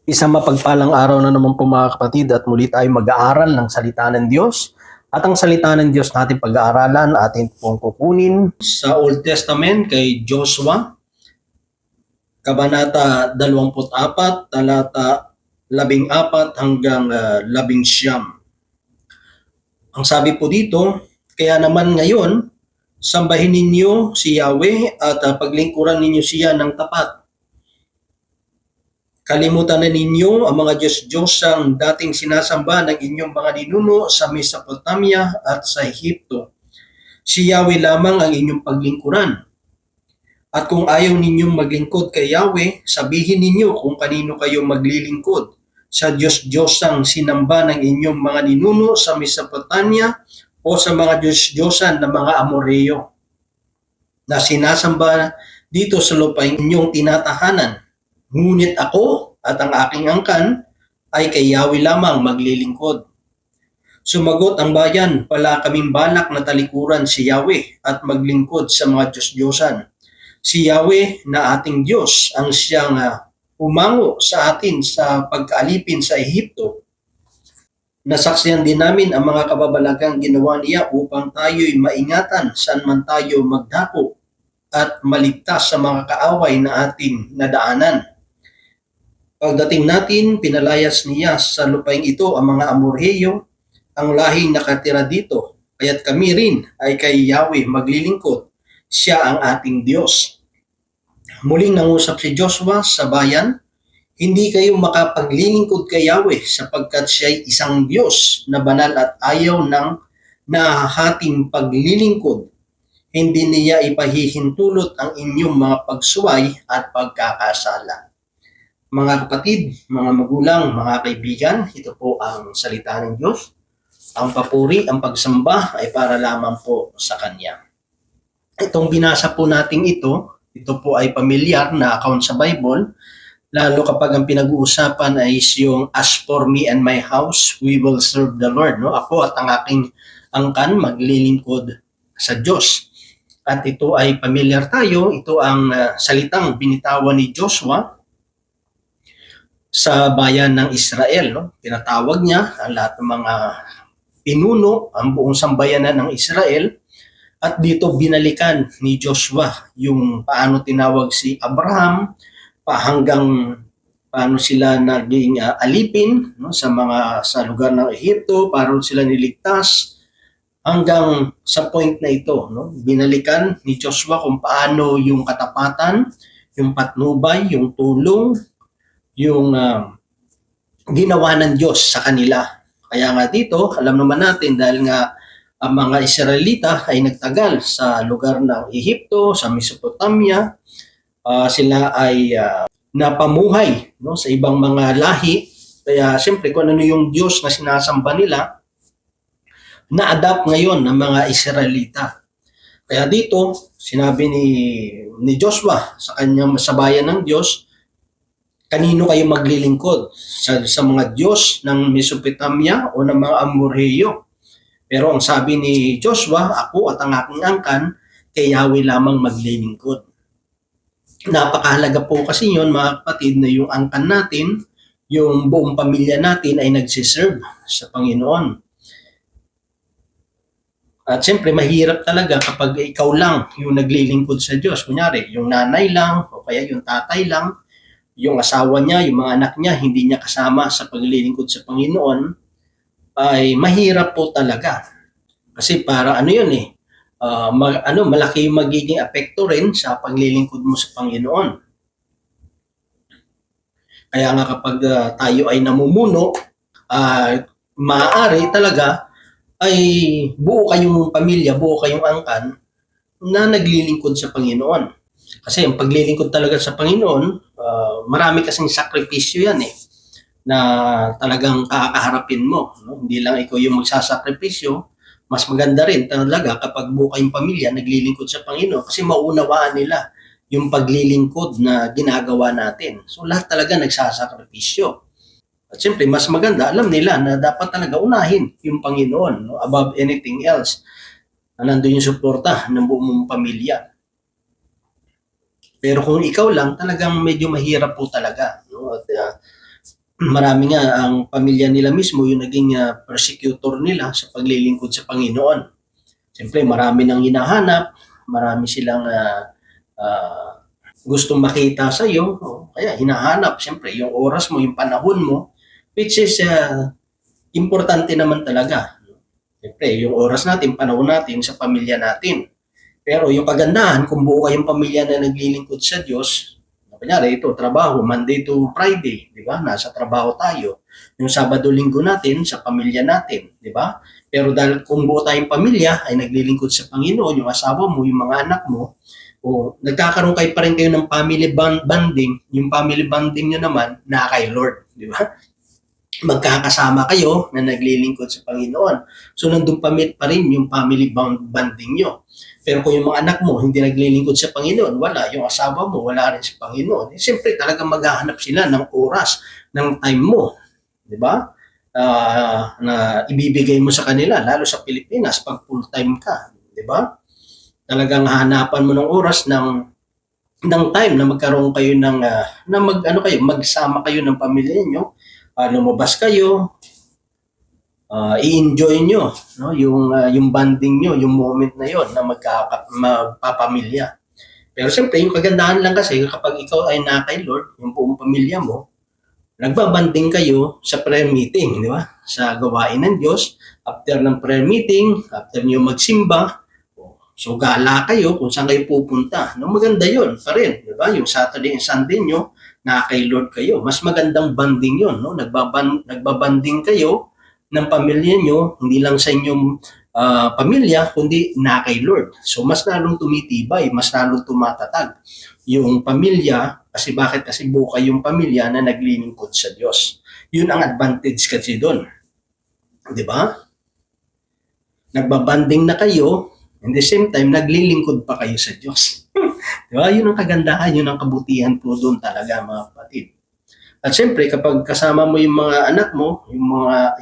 Isang mapagpalang araw na naman po mga kapatid at muli tayo mag-aaral ng salita ng Diyos. At ang salita ng Diyos natin pag-aaralan atin pong kukunin sa Old Testament kay Joshua, Kabanata 24, talata 14 hanggang 19. Ang sabi po dito, kaya naman ngayon, sambahin ninyo si Yahweh at paglingkuran ninyo siya ng tapat. Kalimutan na ninyo ang mga Diyos-Diyosang dating sinasamba ng inyong mga ninuno sa Mesopotamia at sa Ehipto. Si Yahweh lamang ang inyong paglingkuran. At kung ayaw ninyong maglingkod kay Yahweh, sabihin ninyo kung kanino kayo maglilingkod. Sa Diyos-Diyosang sinamba ng inyong mga ninuno sa Mesopotamia o sa mga Diyos-Diyosan ng mga Amoreo na sinasamba dito sa lupaing inyong tinatahanan. Ngunit ako at ang aking angkan ay kay Yahweh lamang maglilingkod. Sumagot ang bayan, wala kaming balak na talikuran si Yahweh at maglingkod sa mga Diyos-Diyosan. Si Yahweh na ating Diyos ang siyang umango sa atin sa pagkaalipin sa Ehipto. Nasaksihan din namin ang mga kababalagang ginawa niya upang tayo'y maingatan saan man tayo magdako at maligtas sa mga kaaway na ating nadaanan. Pagdating natin, pinalayas niya sa lupaing ito ang mga Amorheo, ang lahing nakatira dito. Kaya't kami rin ay kay Yahweh maglilingkod. Siya ang ating Diyos. Muling nangusap si Joshua sa bayan, hindi kayo makapaglilingkod kay Yahweh sapagkat siya ay isang Diyos na banal at ayaw ng nahahating paglilingkod. Hindi niya ipahihintulot ang inyong mga pagsuway at pagkakasala. Mga kapatid, mga magulang, mga kaibigan, ito po ang salita ng Diyos. Ang papuri, ang pagsamba ay para lamang po sa Kanya. Itong binasa po natin ito po ay pamilyar na account sa Bible, lalo kapag ang pinag-uusapan ay yung as for me and my house, we will serve the Lord. No? Ako at ang aking angkan maglilingkod sa Diyos. At ito ay pamilyar tayo, ito ang salitang binitawan ni Joshua sa bayan ng Israel. No? Pinatawag niya ang lahat ng mga pinuno, ang buong sambayanan ng Israel, at dito binalikan ni Joshua yung paano tinawag si Abraham, hanggang paano sila naging alipin no, sa lugar ng Ehipto, paano sila niligtas, hanggang sa point na ito. No? Binalikan ni Joshua kung paano yung katapatan, yung patnubay, yung tulong, yung ginawa ng Diyos sa kanila. Kaya nga dito, alam naman natin dahil nga ang mga Israelita ay nagtagal sa lugar ng Ehipto, sa Mesopotamia, sila ay napamuhay no, sa ibang mga lahi. Kaya siyempre kung ano yung Diyos na sinasamba nila, na-adapt ngayon ng mga Israelita. Kaya dito, sinabi ni Joshua sa kanyang sabayan ng Diyos, kanino kayo maglilingkod? Sa mga Diyos ng Mesopotamia o ng mga Amorheo? Pero ang sabi ni Joshua, ako at ang aking angkan, kay Yahweh lamang maglilingkod. Napakahalaga po kasi yun mga kapatid na yung angkan natin, yung buong pamilya natin ay nagsiserve sa Panginoon. At siyempre mahirap talaga kapag ikaw lang yung naglilingkod sa Diyos. Kunyari, yung nanay lang o kaya yung tatay lang, yung asawa niya, yung mga anak niya, hindi niya kasama sa paglilingkod sa Panginoon, ay mahirap po talaga. Kasi para ano yun malaki yung magiging apekto rin sa paglilingkod mo sa Panginoon. Kaya nga kapag tayo ay namumuno, maaari talaga ay buo kayong pamilya, buo kayong angkan na naglilingkod sa Panginoon. Kasi ang paglilingkod talaga sa Panginoon, marami kasing sakripisyo yan na talagang kakaharapin mo. No? Hindi lang ikaw yung magsasakripisyo, mas maganda rin talaga kapag buo kayong pamilya naglilingkod sa Panginoon kasi maunawaan nila yung paglilingkod na ginagawa natin. So lahat talaga nagsasakripisyo. At siyempre, mas maganda, alam nila na dapat talaga unahin yung Panginoon no? Above anything else. Nandun yung suporta ng buong pamilya. Pero kung ikaw lang, talagang medyo mahirap po talaga. No? At marami nga ang pamilya nila mismo yung naging persecutor nila sa paglilingkod sa Panginoon. Siyempre, marami nang hinahanap, marami silang gustong makita sa iyo, kaya hinahanap siyempre yung oras mo, yung panahon mo, which is importante naman talaga. Siyempre, yung oras natin, panahon natin sa pamilya natin. Pero yung kagandahan, kung buo kayong pamilya na naglilingkod sa Diyos, kunyari ito, trabaho, Monday to Friday, di ba? Nasa trabaho tayo. Yung Sabado-Linggo natin, sa pamilya natin, di ba? Pero dahil kung buo tayong pamilya ay naglilingkod sa Panginoon, yung asawa mo, yung mga anak mo, o nagkakaroon kayo pa rin kayo ng family bonding, yung family bonding nyo naman na kay Lord, di ba? Magkakasama kayo na naglilingkod sa Panginoon. So nandun pa rin yung family bonding nyo. Pero kung yung mga anak mo hindi naglilingkod sa Panginoon, wala. Yung asawa mo, wala rin sa Panginoon. Eh, siyempre, talagang maghahanap sila ng oras, ng time mo. Di ba? Na ibibigay mo sa kanila, lalo sa Pilipinas, pag full-time ka. Di ba? Talagang hanapan mo ng oras ng time na magkaroon kayo na magsama kayo ng pamilya niyo, lumabas kayo, i-enjoy nyo, no? Yung bonding nyo, yung moment na yon na magpapamilya. Pero siyempre, yung kagandahan lang kasi kapag ikaw ay na kay Lord, yung buong pamilya mo, nagbabanding kayo sa prayer meeting, di ba? Sa gawain ng Diyos, after ng prayer meeting, after nyo magsimba, so gala kayo kung saan kayo pupunta. No, maganda yun pa rin, di ba? Yung Saturday and Sunday nyo, na kay Lord kayo. Mas magandang banding yun, no? Nagbabanding kayo ng pamilya nyo, hindi lang sa inyong pamilya, kundi na kay Lord. So, mas lalong tumitibay, mas lalong tumatatag yung pamilya, kasi bakit? Kasi buo kayong pamilya na naglilingkod sa Diyos. Yun ang advantage kasi doon. Di ba? Nagbabanding na kayo, and the same time, naglilingkod pa kayo sa Diyos. Di ba? Yun ang kagandahan, yun ang kabutihan po doon talaga, mga kapatid. At siyempre, kapag kasama mo yung mga anak mo,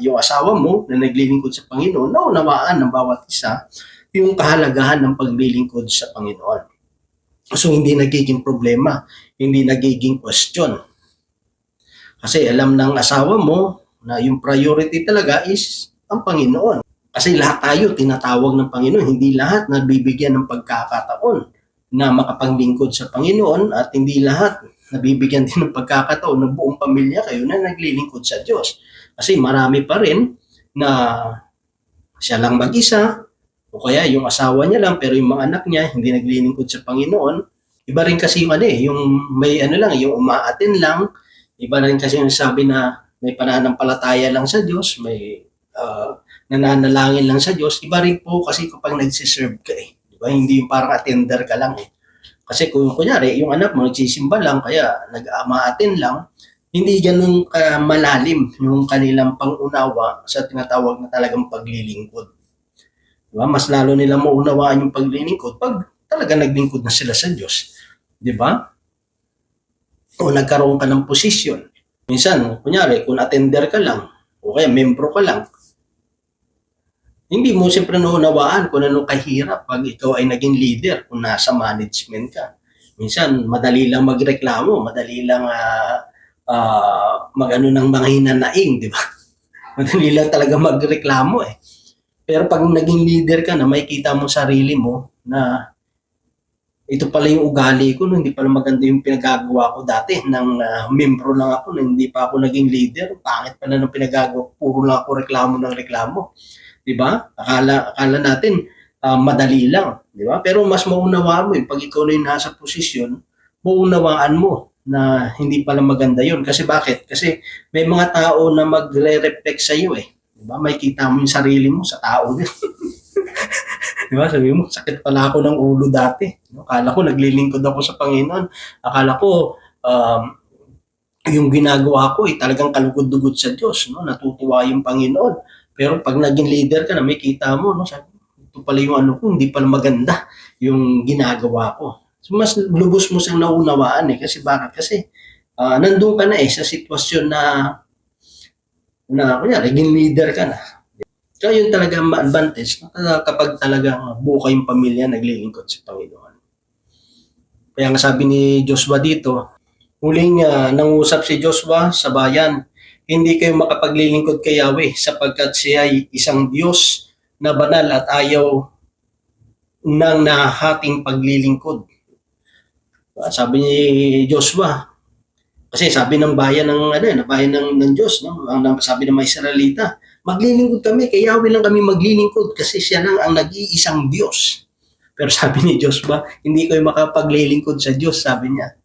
yung asawa mo na naglilingkod sa Panginoon, naunawaan ng bawat isa yung kahalagahan ng paglilingkod sa Panginoon. So, hindi nagiging problema, hindi nagiging question. Kasi alam ng asawa mo na yung priority talaga is ang Panginoon. Kasi lahat tayo tinatawag ng Panginoon, hindi lahat nabibigyan ng pagkakataon na makapaglingkod sa Panginoon at hindi lahat nabibigyan din ng pagkakataon ng buong pamilya kayo na naglilingkod sa Diyos. Kasi marami pa rin na siya lang mag-isa o kaya yung asawa niya lang pero yung mga anak niya hindi naglilingkod sa Panginoon. Iba rin kasi yung may lang, yung umaatin lang. Iba rin kasi yung sabi na may pananampalataya lang sa Diyos, may nananalangin lang sa Diyos. Iba rin po kasi kapag nagsiserve ka eh. Diba? Hindi yung parang attender ka lang eh. Kasi kung kunyari, yung anak mo nagsisimba lang, kaya nag-amaatin lang, hindi ganun malalim yung kanilang pangunawa sa tinatawag na talagang paglilingkod. Diba? Mas lalo nila maunawaan yung paglilingkod pag talaga naglingkod na sila sa Diyos. Diba? O nagkaroon ka ng posisyon. Minsan, kunyari, kung attender ka lang, o kaya membro ka lang, hindi mo siyempre naunawaan kung ano kahirap pag ikaw ay naging leader kung nasa management ka. Minsan, madali lang magreklamo, madali lang mag-ano ng mga hinanaing, di ba? Madali lang talaga magreklamo eh. Pero pag naging leader ka na, makikita mo sarili mo na ito pala yung ugali ko, no? Hindi pala maganda yung pinagagawa ko dati. Nang membro lang ako, hindi pa ako naging leader. Pangit pala ng pinagagawa ko, puro lang ako reklamo ng reklamo. Diba? Akala natin madali lang, di ba? Pero mas maunawaan mo pag ikaw na yung nasa posisyon, maunawaan mo na hindi pala maganda yun. Kasi bakit? Kasi may mga tao na magre-reflect sa iyo eh. Di ba? May kita mo yung sarili mo sa tao din. Di ba? Sabi mo, sakit pala ako ng ulo dati. Akala ko naglilingkod ako sa Panginoon. Akala ko yung ginagawa ko talagang kalugod-dugod sa Diyos. No? Natutuwa yung Panginoon. Pero pag naging leader ka na, may kita mo, no? Sabi, ito pala yung ano ko, hindi pala maganda yung ginagawa ko. So, mas lubos mo siyang naunawaan eh. Kasi bakit? Kasi nandun ka na sa sitwasyon na kunyari, naging leader ka na. So, yun talaga ma-advantage kapag talagang buo kayong pamilya naglilingkod sa Panginoon. Kaya nga sabi ni Joshua dito, huling nangusap si Joshua sa bayan, hindi kayo makapaglilingkod kay Yahweh sapagkat siya ay isang Diyos na banal at ayaw ng nahahating paglilingkod. Sabi ni Joshua, kasi sabi ng bayan ng Diyos, no? Sabi ng mga Israelita, maglilingkod kami, kay Yahweh lang kami maglilingkod kasi siya lang ang nag-iisang Diyos. Pero sabi ni Joshua, hindi kayo makapaglilingkod sa Diyos, sabi niya.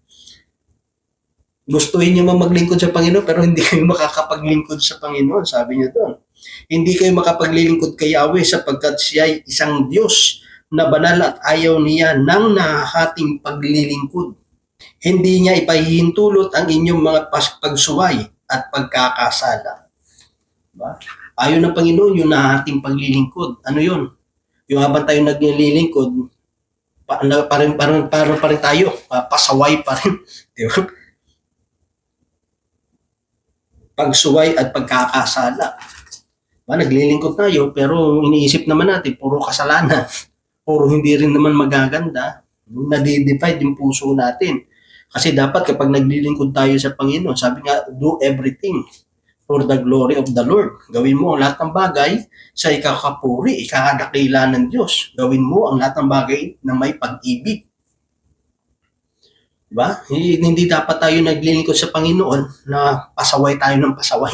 Gustuhin niyo maglingkod sa Panginoon pero hindi kayo makakapaglingkod sa Panginoon, sabi niya doon. Hindi kayo makapaglilingkod kay Yahweh sapagkat siya ay isang Diyos na banal at ayaw niya ng nahahating paglilingkod. Hindi niya ipahihintulot ang inyong mga pagsuway at pagkakasala. Diba? Ayaw ng Panginoon yung nahahating paglilingkod. Ano yun? Yung habang tayo naglilingkod, parang pa rin tayo, pasaway pa rin. Diba? Pagsuway at pagkakasala. Naglilingkod tayo pero iniisip naman natin puro kasalanan, puro hindi rin naman magaganda. Nadi-divide yung puso natin. Kasi dapat kapag naglilingkod tayo sa Panginoon, sabi nga, do everything for the glory of the Lord. Gawin mo ang lahat ng bagay sa ikakapuri, ikakadakila ng Diyos. Gawin mo ang lahat ng bagay na may pag-ibig. Diba? Hindi dapat tayo naglilingkod sa Panginoon na pasaway tayo ng pasaway.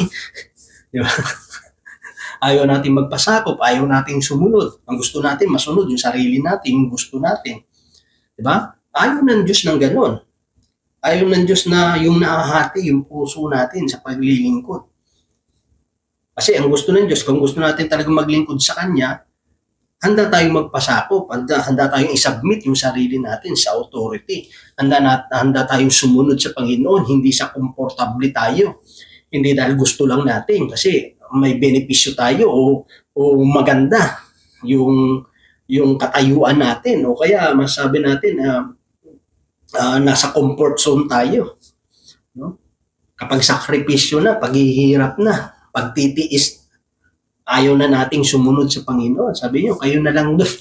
Diba? Ayaw natin magpasakop, ayaw natin sumunod. Ang gusto natin, masunod yung sarili natin, yung gusto natin. Diba? Ayaw ng Diyos ng ganon. Ayaw ng Diyos na yung naahati yung puso natin sa paglilingkod. Kasi ang gusto ng Diyos, kung gusto natin talagang maglingkod sa Kanya, handa tayong magpasakop, handa tayong isubmit yung sarili natin sa authority. Handa tayong sumunod sa Panginoon, hindi sa komportable tayo. Hindi dahil gusto lang natin kasi may benepisyo tayo o maganda yung katayuan natin o kaya masabi natin nasa comfort zone tayo. No? Kapag sakripisyo na, paghihirap na, pagtitiis, ayaw na nating sumunod sa Panginoon. Sabi niyo, kayo na lang doon.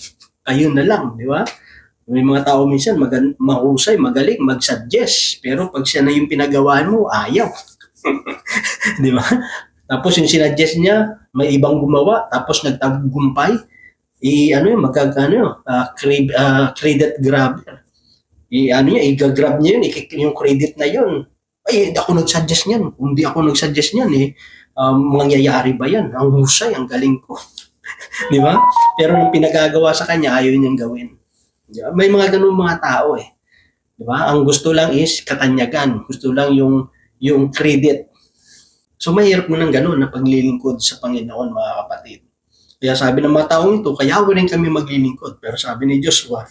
Kayo na lang, di ba? May mga tao minsan mahusay, magaling, mag-suggest. Pero pag siya na yung pinagawaan mo, ayaw. Di ba? Tapos yung sinuggest niya, may ibang gumawa, tapos nagtagumpay, credit grabber. I-grab niya yun, yung credit na yun. Ay, ako nag-suggest niyan. Kung di ako nag-suggest niyan, mangyayari ba yan? Ang husay, ang galing ko. Di ba? Pero nung pinagagawa sa kanya, ayaw niyang gawin. Diba? May mga ganun mga tao eh. Di ba? Ang gusto lang is katanyagan. Gusto lang yung credit. So mahirap mo ng ganun na paglilingkod sa Panginoon, mga kapatid. Kaya sabi ng mga taong ito, kaya rin kami maglilingkod. Pero sabi ni Joshua,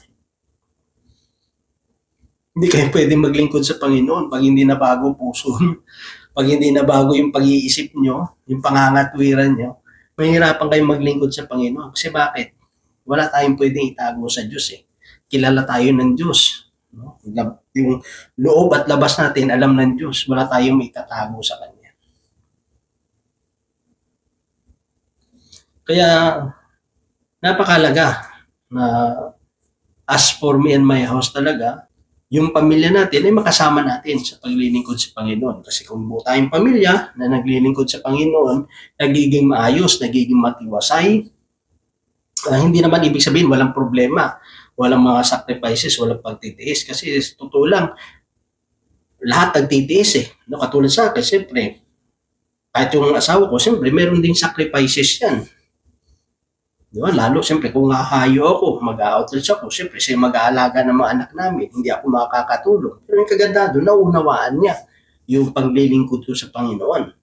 hindi kayo pwedeng maglingkod sa Panginoon pag hindi na bago puso nyo. Pag hindi na bago yung pag-iisip nyo, yung pangangatwiran nyo, mahirapan kayong maglingkod sa Panginoon. Kasi bakit? Wala tayong pwedeng itago sa Diyos eh. Kilala tayo ng Diyos. No? Yung loob at labas natin, alam ng Diyos. Wala tayong may itatago sa Kanya. Kaya, napakalaga na as for me and my house talaga, yung pamilya natin ay makasama natin sa paglilingkod sa Panginoon. Kasi kung buo tayong pamilya na naglilingkod sa Panginoon, nagiging maayos, nagiging matiwasay, hindi naman ibig sabihin walang problema, walang mga sacrifices, walang pagtitiis. Kasi totoo lang, lahat nagtitiis eh. No, katulad sa akin, siyempre, kahit yung asawa ko, siyempre, meron ding sacrifices yan. Diba? Lalo, siyempre, kung hahayo ako, mag-outreach ako, siyempre, siya mag-aalaga ng mga anak namin, hindi ako makakatulong. Pero yung kaganda doon, naunawaan niya yung paglilingkod ko sa Panginoon.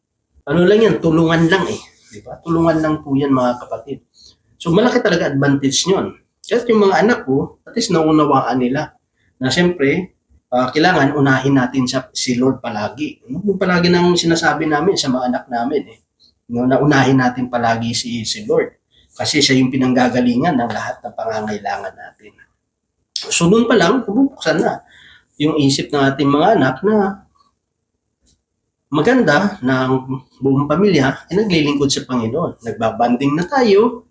Ano lang yan, tulungan lang eh. Diba? Tulungan lang po yan, mga kapatid. So, malaki talaga advantage nyon. Kasi yung mga anak ko, at least naunawaan nila na siyempre, kailangan unahin natin si Lord palagi. Yung palagi nang sinasabi namin sa mga anak namin eh. Na unahin natin palagi si Lord. Kasi siya yung pinanggagalingan ng lahat ng pangangailangan natin. So noon pa lang, bubuksan na yung isip ng ating mga anak na maganda na ang buong pamilya ay naglilingkod sa Panginoon. Nagbabanding na tayo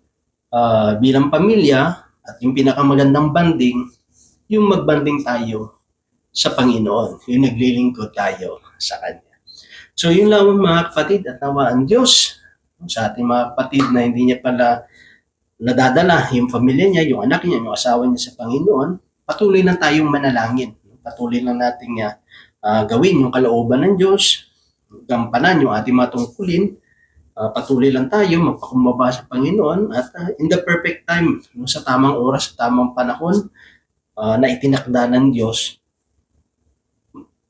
bilang pamilya at yung pinakamagandang banding, yung magbanding tayo sa Panginoon. Yung naglilingkod tayo sa Kanya. So yun lang mga kapatid, at nawa ang Diyos sa ating mga kapatid na hindi niya pala nadadala yung pamilya niya, yung anak niya, yung asawa niya sa Panginoon, patuloy lang tayong manalangin. Patuloy lang natin gawin yung kalooban ng Diyos, gampanan yung ating mga tungkulin, patuloy lang tayo magpakumbaba sa Panginoon at in the perfect time, sa tamang oras, sa tamang panahon na itinakda ng Diyos,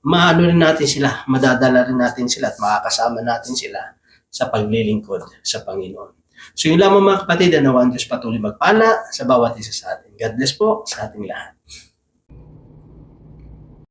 maano rin natin sila, madadala rin natin sila at makakasama natin sila sa paglilingkod sa Panginoon. So yun lamang mga kapatid, nawa ang Diyos patuloy magpala sa bawat isa sa atin. God bless po sa ating lahat.